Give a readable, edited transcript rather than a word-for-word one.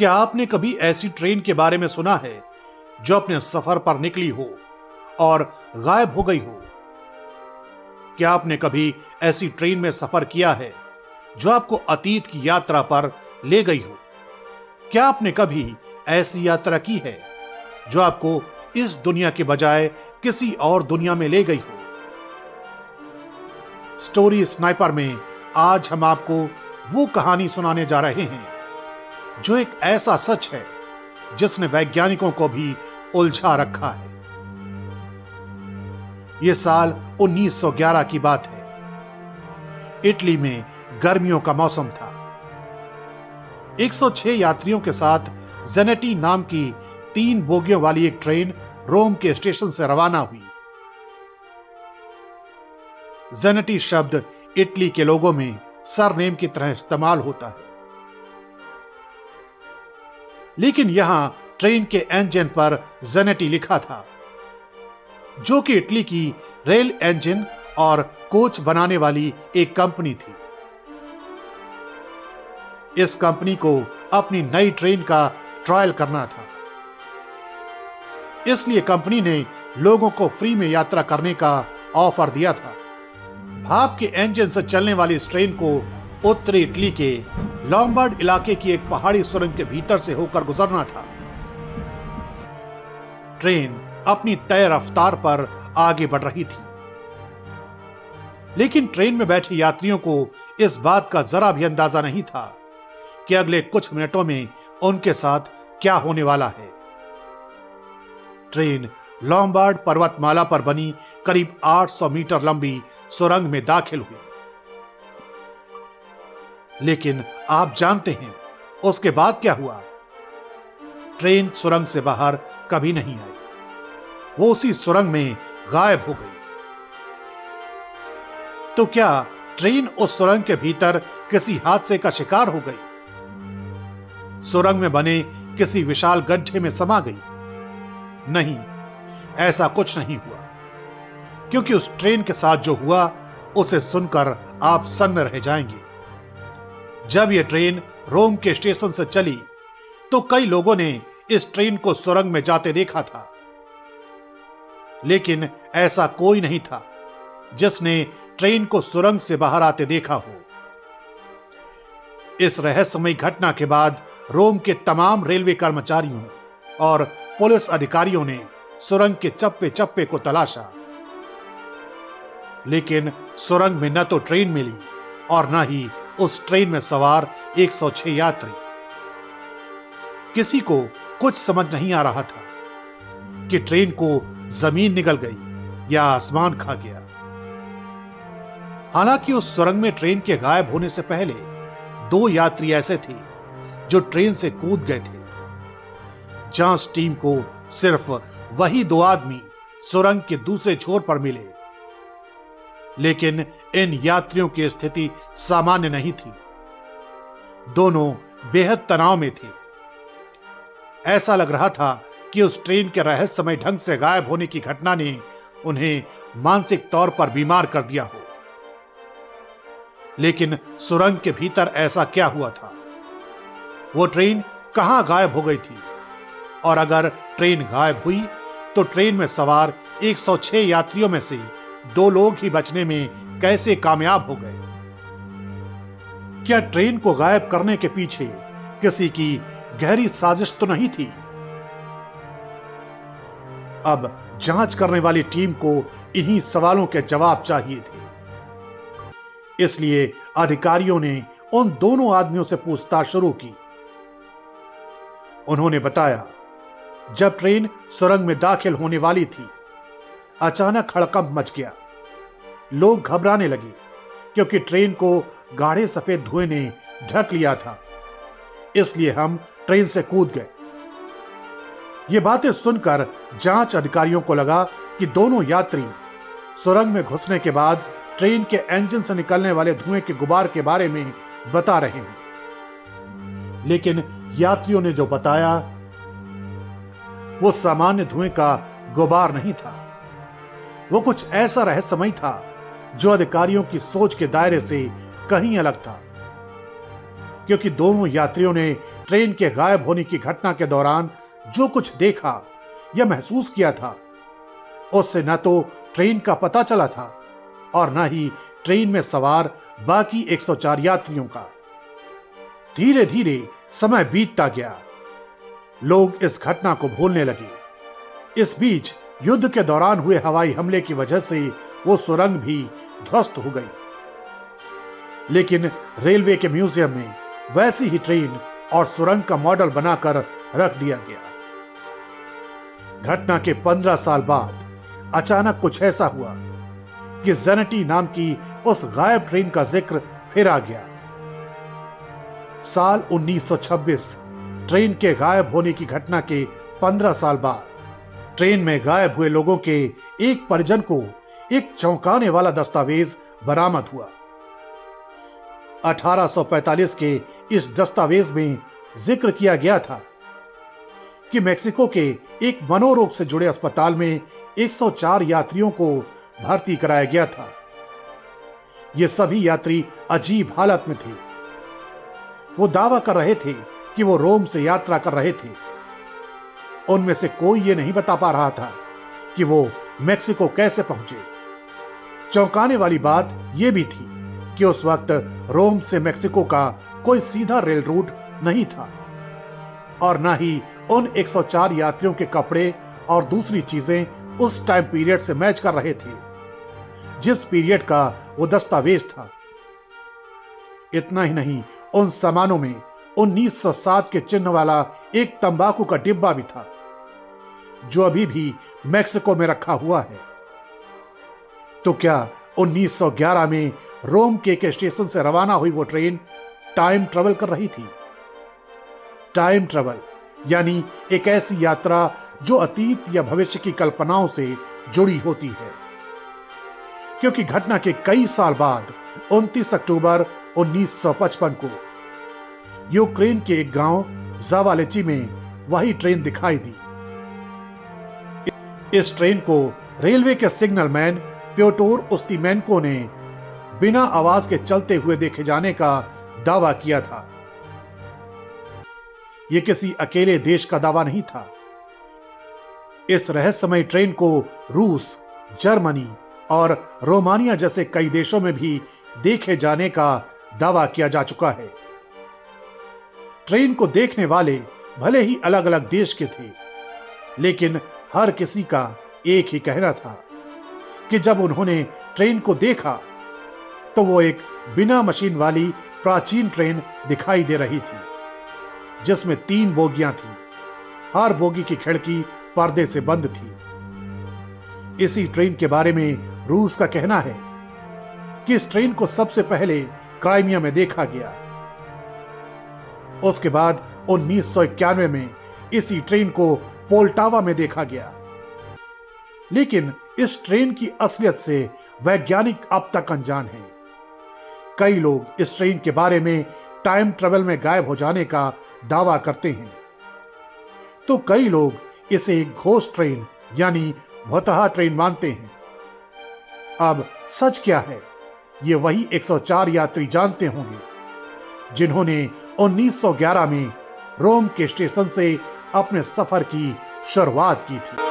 क्या आपने कभी ऐसी ट्रेन के बारे में सुना है जो अपने सफर पर निकली हो और गायब हो गई हो? क्या आपने कभी ऐसी ट्रेन में सफर किया है जो आपको अतीत की यात्रा पर ले गई हो? क्या आपने कभी ऐसी यात्रा की है जो आपको इस दुनिया के बजाय किसी और दुनिया में ले गई हो? स्टोरी स्नाइपर में आज हम आपको वो कहानी सुनाने जा रहे हैं जो एक ऐसा सच है जिसने वैज्ञानिकों को भी उलझा रखा है। यह साल 1911 की बात है। इटली में गर्मियों का मौसम था। 106 यात्रियों के साथ जेनेटी नाम की 3 बोगियों वाली एक ट्रेन रोम के स्टेशन से रवाना हुई। जेनेटी शब्द इटली के लोगों में सरनेम की तरह इस्तेमाल होता है, लेकिन यहां ट्रेन के इंजन पर जेनेटी लिखा था, जो कि इटली की रेल इंजन और कोच बनाने वाली एक कंपनी थी। इस कंपनी को अपनी नई ट्रेन का ट्रायल करना था, इसलिए कंपनी ने लोगों को फ्री में यात्रा करने का ऑफर दिया था। भाप के इंजन से चलने वाली इस ट्रेन को उत्तरी इटली के लॉम्बार्ड इलाके की एक पहाड़ी सुरंग के भीतर से होकर गुजरना था। ट्रेन अपनी तय रफ्तार पर आगे बढ़ रही थी, लेकिन ट्रेन में बैठे यात्रियों को इस बात का जरा भी अंदाजा नहीं था कि अगले कुछ मिनटों में उनके साथ क्या होने वाला है। ट्रेन लॉम्बार्ड पर्वतमाला पर बनी करीब 800 मीटर लंबी सुरंग में दाखिल हुई। लेकिन आप जानते हैं उसके बाद क्या हुआ? ट्रेन सुरंग से बाहर कभी नहीं आई। वो उसी सुरंग में गायब हो गई। तो क्या ट्रेन उस सुरंग के भीतर किसी हादसे का शिकार हो गई? सुरंग में बने किसी विशाल गड्ढे में समा गई? नहीं, ऐसा कुछ नहीं हुआ, क्योंकि उस ट्रेन के साथ जो हुआ उसे सुनकर आप सन्न रह जाएंगे। जब यह ट्रेन रोम के स्टेशन से चली तो कई लोगों ने इस ट्रेन को सुरंग में जाते देखा था, लेकिन ऐसा कोई नहीं था जिसने ट्रेन को सुरंग से बाहर आते देखा हो। इस रहस्यमयी घटना के बाद रोम के तमाम रेलवे कर्मचारियों और पुलिस अधिकारियों ने सुरंग के चप्पे चप्पे को तलाशा, लेकिन सुरंग में न तो ट्रेन मिली और न ही उस ट्रेन में सवार 106 यात्री। किसी को कुछ समझ नहीं आ रहा था कि ट्रेन को जमीन निगल गई या आसमान खा गया। हालांकि उस सुरंग में ट्रेन के गायब होने से पहले 2 यात्री ऐसे थे जो ट्रेन से कूद गए थे। जांच टीम को सिर्फ वही 2 आदमी सुरंग के दूसरे छोर पर मिले, लेकिन इन यात्रियों की स्थिति सामान्य नहीं थी। दोनों बेहद तनाव में थे। ऐसा लग रहा था कि उस ट्रेन के रहस्यमय ढंग से गायब होने की घटना ने उन्हें मानसिक तौर पर बीमार कर दिया हो। लेकिन सुरंग के भीतर ऐसा क्या हुआ था? वो ट्रेन कहां गायब हो गई थी? और अगर ट्रेन गायब हुई तो ट्रेन में सवार 106 यात्रियों में से 2 लोग ही बचने में कैसे कामयाब हो गए? क्या ट्रेन को गायब करने के पीछे किसी की गहरी साजिश तो नहीं थी? अब जांच करने वाली टीम को इन्हीं सवालों के जवाब चाहिए थे। इसलिए अधिकारियों ने उन दोनों आदमियों से पूछताछ शुरू की। उन्होंने बताया, जब ट्रेन सुरंग में दाखिल होने वाली थी, अचानक हड़कंप मच गया। लोग घबराने लगे क्योंकि ट्रेन को गाढ़े सफेद धुएं ने ढक लिया था। इसलिए हम ट्रेन से कूद गए। ये बातें सुनकर जांच अधिकारियों को लगा कि दोनों यात्री सुरंग में घुसने के बाद ट्रेन के इंजन से निकलने वाले धुएं के गुबार के बारे में बता रहे हैं, लेकिन यात्रियों ने जो बताया वो सामान्य धुएं का गुबार नहीं था। वो कुछ ऐसा रहस्यमय था जो अधिकारियों की सोच के दायरे से कहीं अलग था। क्योंकि दोनों यात्रियों ने ट्रेन के गायब होने की घटना के दौरान जो कुछ देखा या महसूस किया था, उससे न तो ट्रेन का पता चला था और न ही ट्रेन में सवार बाकी 104 यात्रियों का। धीरे धीरे समय बीतता गया। लोग इस घटना को भूलने लगे। इस बीच युद्ध के दौरान हुए हवाई हमले की वजह से वो सुरंग भी ध्वस्त हो गई, लेकिन रेलवे के म्यूजियम में वैसी ही ट्रेन और सुरंग का मॉडल बनाकर रख दिया गया। घटना के 15 साल बाद अचानक कुछ ऐसा हुआ कि ज़ेनेटी नाम की उस गायब ट्रेन का जिक्र फिर आ गया। साल 1926 ट्रेन के गायब होने की घटना के 15 साल बाद ट्रेन में गायब हुए लोगों के एक परिजन को एक चौंकाने वाला दस्तावेज बरामद हुआ। 1845 के इस दस्तावेज में जिक्र किया गया था कि मेक्सिको के एक मनोरोग से जुड़े अस्पताल में 104 यात्रियों को भर्ती कराया गया था। ये सभी यात्री अजीब हालत में थे। वो दावा कर रहे थे कि वो रोम से यात्रा कर रहे थे। उनमें से कोई ये नहीं बता पा रहा था कि वो मेक्सिको कैसे पहुंचे। चौंकाने वाली बात यह भी थी कि उस वक्त रोम से मेक्सिको का कोई सीधा रेल रूट नहीं था और ना ही उन 104 यात्रियों के कपड़े और दूसरी चीजें उस टाइम पीरियड से मैच कर रहे थे जिस पीरियड का वो दस्तावेज था। इतना ही नहीं, उन सामानों में 1907 के चिन्ह वाला एक तंबाकू का डिब्बा भी था जो अभी भी मेक्सिको में रखा हुआ है। तो क्या 1911 में रोम के एक स्टेशन से रवाना हुई वो ट्रेन टाइम ट्रेवल कर रही थी? टाइम ट्रेवल यानी एक ऐसी यात्रा जो अतीत या भविष्य की कल्पनाओं से जुड़ी होती है, क्योंकि घटना के कई साल बाद 29 अक्टूबर 1955 को यूक्रेन के एक गांव जावालेची में वही ट्रेन दिखाई दी। इस ट्रेन को रेलवे के सिग्नल मैन प्योटोर उस्तिमेंको ने बिना आवाज के चलते हुए देखे जाने का दावा किया था। यह किसी अकेले देश का दावा नहीं था। इस रहस्यमय ट्रेन को रूस, जर्मनी और रोमानिया जैसे कई देशों में भी देखे जाने का दावा किया जा चुका है। ट्रेन को देखने वाले भले ही अलग अलग देश के थे, लेकिन हर किसी का एक ही कहना था कि जब उन्होंने ट्रेन को देखा तो वो एक बिना मशीन वाली प्राचीन ट्रेन दिखाई दे रही थी जिसमें 3 बोगियां थीं। हर बोगी की खिड़की पर्दे से बंद थी। इसी ट्रेन के बारे में रूस का कहना है कि इस ट्रेन को सबसे पहले क्राइमिया में देखा गया। उसके बाद 1991 में इसी ट्रेन को पोल्टावा में देखा गया। लेकिन इस ट्रेन की असलियत से वैज्ञानिक अब तक अनजान हैं। कई लोग इस ट्रेन के बारे में टाइम ट्रेवल में गायब हो जाने का दावा करते हैं, तो कई लोग इसे एक घोस्ट ट्रेन यानी भुतहा ट्रेन मानते हैं। अब सच क्या है, ये वही 104 यात्री जानते होंगे जिन्होंने 1911 में रोम के स्टेशन से अपने सफर की शुरुआत की थी।